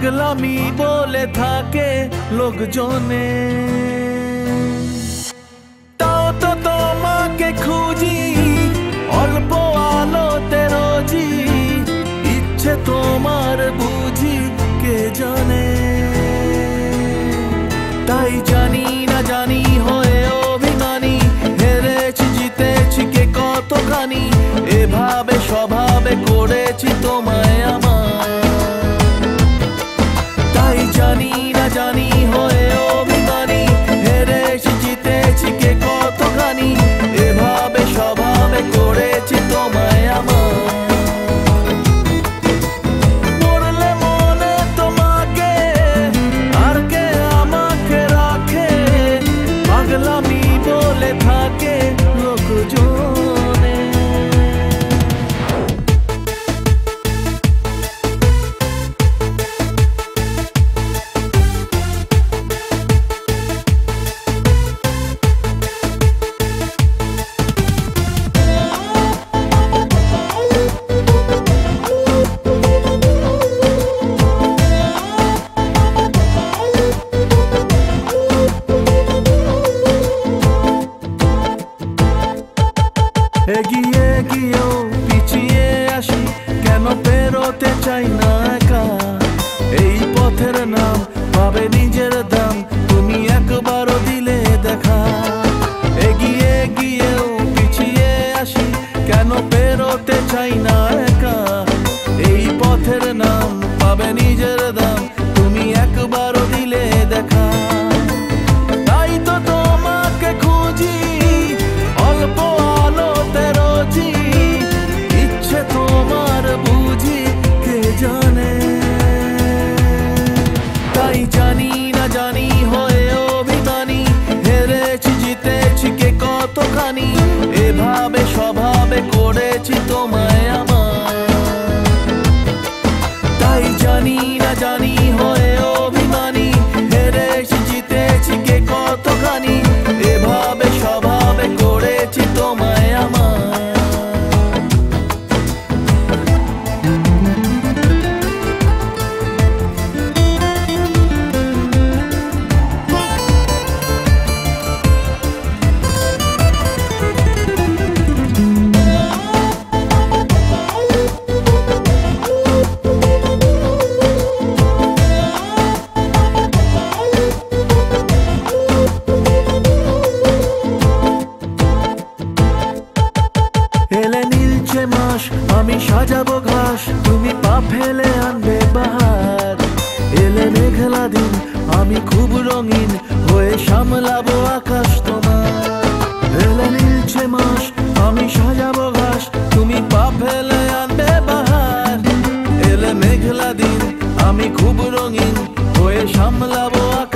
পাগলামি বলে থাকে লোকজনে। তাও তো তোমাকে খুঁজি অল্প আলোতে রোজি, ইচ্ছে তোমার বুঝি কে জানে। তাই জানি না জানি হয়ে অভিমানী, হেরেছি জিতেছি কে কতখানি, এভাবে স্বভাবে করেছি তোমায় আমার। তাই জানি না জানি হয়ে অভিমানী, হেরেছি জিতেছি কে কতখানি, এভাবে স্বভাবে করেছি তোমায় আমার। পড়লে মনে তোমাকে আর কে আমাকে রাখে, পাগলামি বলে থাকে লোকজনে। এগিয়ে গিয়েও পিছিয়ে আসি, কেন পেরোতে চাই না একা। এই পথের নাম পাবে নিজের দাম, তুমি একবারও দিলে দেখা। এগিয়ে গিয়েও পিছিয়ে আসি, কেন পেরোতে চাই না একা। এই পথের নাম পাবে নিজের দাম, তুমি একবারও দিলে দেখা। তাই তো তোমাকে খুঁজি অল্প আলোতে রোজি, ইচ্ছে তোমার বুঝি কে জানে। তাই জানি না জানি হয়ে অভিমানী, হেরেছি জিতেছি কে কতখানি, এভাবে স্বভাবে করেছি তোমায় আমার। তাই জানি না জানি হয়ে অভিমানী, হেরেছি জিতেছি কে কতখানি, এভাবে স্বভাবে করেছি তোমায় আমার। এলে নীলছে মাস আমি সাজাবো ঘাস, তুমি পা ফেলে আনবে বাহার। এলে মেঘলা দিন আমি খুব রঙিন হয়ে সামলাবো আকাশ তোমার। এলে নীলছে মাস আমি সাজাবো ঘাস, তুমি পা ফেলে আনবে বাহার। এলে মেঘলা দিন আমি খুব রঙিন হয়ে সামলাবো আকাশ।